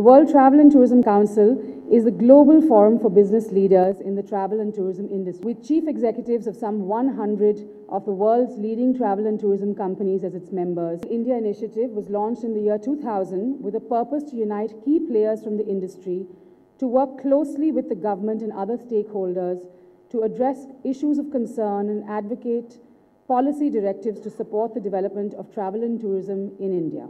The World Travel and Tourism Council is a global forum for business leaders in the travel and tourism industry, with chief executives of some 100 of the world's leading travel and tourism companies as its members. The India initiative was launched in the year 2000 with a purpose to unite key players from the industry to work closely with the government and other stakeholders to address issues of concern and advocate policy directives to support the development of travel and tourism in India.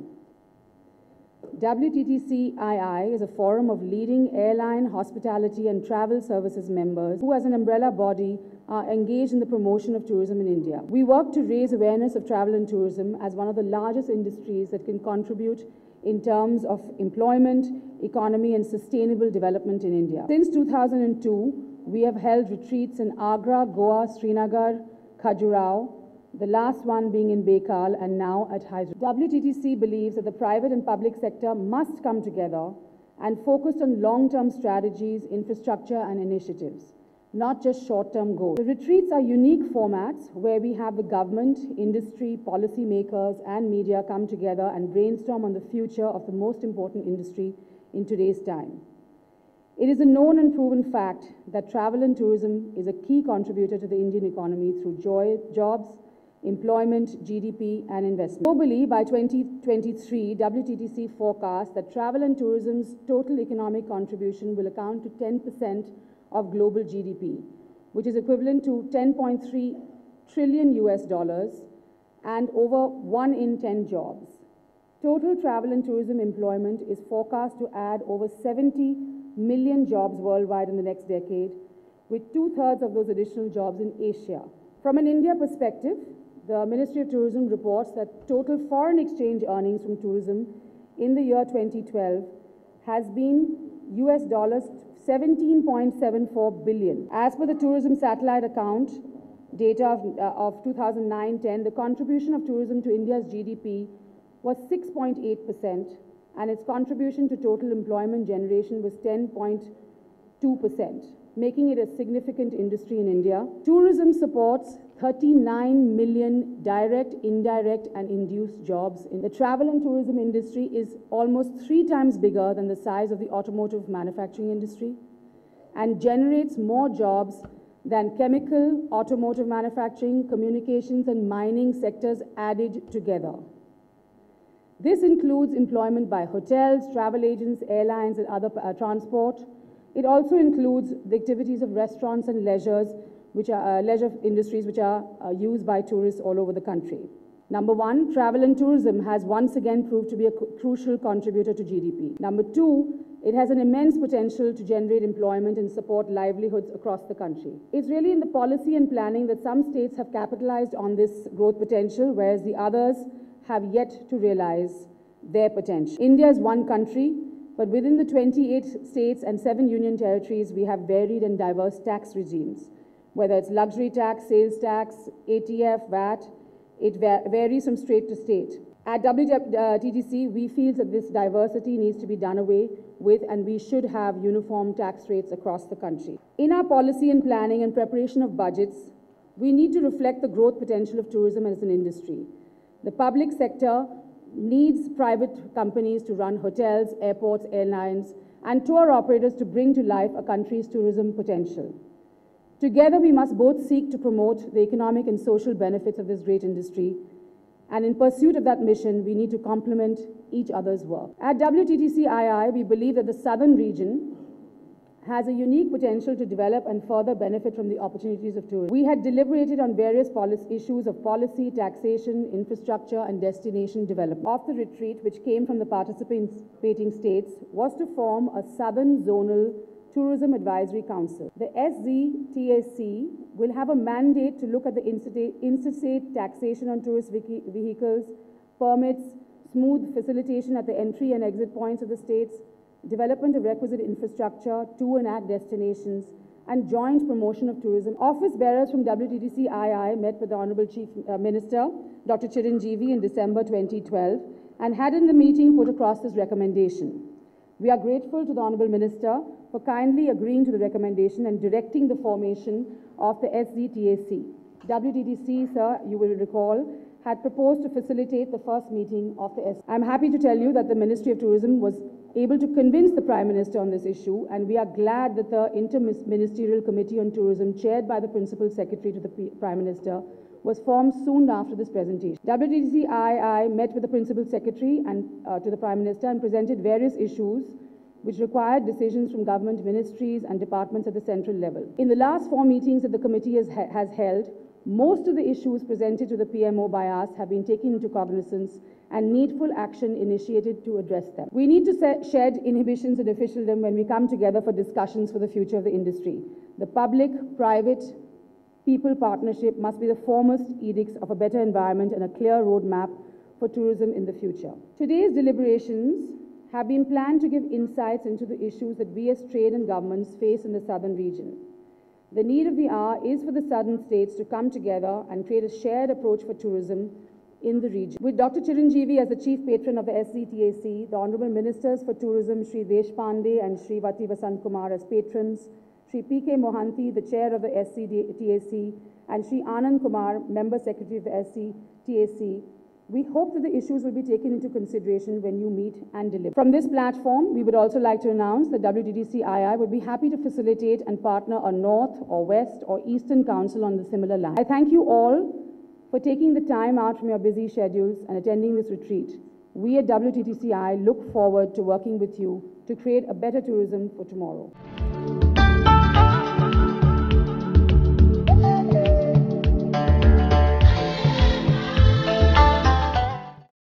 WTTC II is a forum of leading airline, hospitality and travel services members who as an umbrella body are engaged in the promotion of tourism in India. We work to raise awareness of travel and tourism as one of the largest industries that can contribute in terms of employment, economy and sustainable development in India. Since 2002, we have held retreats in Agra, Goa, Srinagar, Khajuraho, the last one being in Bekal and now at Hyderabad. WTTC believes that the private and public sector must come together and focus on long-term strategies, infrastructure and initiatives, not just short-term goals. The retreats are unique formats where we have the government, industry, policy makers and media come together and brainstorm on the future of the most important industry in today's time. It is a known and proven fact that travel and tourism is a key contributor to the Indian economy through jobs, employment, GDP and investment. Globally, by 2023, WTTC forecasts that travel and tourism's total economic contribution will account to 10% of global GDP, which is equivalent to $10.3 trillion and over 1 in 10 jobs. Total travel and tourism employment is forecast to add over 70 million jobs worldwide in the next decade, with 2/3 of those additional jobs in Asia. From an India perspective, the Ministry of Tourism reports that total foreign exchange earnings from tourism in the year 2012 has been US dollars 17.74 billion. As per the tourism satellite account data of 2009-10, the contribution of tourism to India's GDP was 6.8% and its contribution to total employment generation was 10.2%, making it a significant industry in India. Tourism supports 39 million direct, indirect and induced jobs. The travel and tourism industry is almost 3 times bigger than the size of the automotive manufacturing industry and generates more jobs than chemical, automotive manufacturing, communications and mining sectors added together. This includes employment by hotels, travel agents, airlines and other transport. It also includes the activities of restaurants and leisure industries which are used by tourists all over the country. Number 1, travel and tourism has once again proved to be a crucial contributor to GDP. Number 2, it has an immense potential to generate employment and support livelihoods across the country. It's really in the policy and planning that some states have capitalized on this growth potential, whereas the others have yet to realize their potential. India is one country, but within the 28 states and 7 union territories, we have varied and diverse tax regimes. Whether it's luxury tax, sales tax, ATF, VAT, it varies from state to state. At WTTC, we feel that this diversity needs to be done away with and we should have uniform tax rates across the country. In our policy and planning and preparation of budgets, we need to reflect the growth potential of tourism as an industry. The public sector needs private companies to run hotels, airports, airlines, and tour operators to bring to life a country's tourism potential. Together, we must both seek to promote the economic and social benefits of this great industry, and in pursuit of that mission, we need to complement each other's work. At WTTC II, we believe that the southern region has a unique potential to develop and further benefit from the opportunities of tourism. We had deliberated on various issues of policy, taxation, infrastructure and destination development. Of the retreat, which came from the participating states, was to form a Southern Zonal Tourism Advisory Council. The SZTAC will have a mandate to look at the interstate taxation on tourist vehicles, permits, smooth facilitation at the entry and exit points of the states, development of requisite infrastructure, to and at destinations, and joint promotion of tourism. Office bearers from WTTC II met with the Honorable Chief Minister, Dr. Chiranjeevi, in December 2012, and had in the meeting put across this recommendation. We are grateful to the Honorable Minister for kindly agreeing to the recommendation and directing the formation of the SZTAC. WTTC, sir, you will recall, had proposed to facilitate the first meeting of the SZTAC. I'm happy to tell you that the Ministry of Tourism was able to convince the Prime Minister on this issue, and we are glad that the Inter-Ministerial Committee on Tourism, chaired by the Principal Secretary to the Prime Minister, was formed soon after this presentation. WTTC met with the Principal Secretary and to the Prime Minister and presented various issues which required decisions from government ministries and departments at the central level. In the last 4 meetings that the committee has held, most of the issues presented to the PMO by us have been taken into cognizance and needful action initiated to address them. We need to shed inhibitions in officialdom when we come together for discussions for the future of the industry. The public-private people partnership must be the foremost edicts of a better environment and a clear roadmap for tourism in the future. Today's deliberations have been planned to give insights into the issues that we as trade and governments face in the southern region. The need of the hour is for the southern states to come together and create a shared approach for tourism in the region. With Dr. Chiranjeevi as the Chief Patron of the SCTAC, the Honourable Ministers for Tourism, Shri Deshpande and Shri Vati Vasant Kumar as patrons, Shri P.K. Mohanty, the Chair of the SCTAC, and Shri Anand Kumar, Member Secretary of the SCTAC, we hope that the issues will be taken into consideration when you meet and deliver. From this platform, we would also like to announce that WTTC would be happy to facilitate and partner a North or West or Eastern Council on the similar line. I thank you all for taking the time out from your busy schedules and attending this retreat. We at WTTC look forward to working with you to create a better tourism for tomorrow.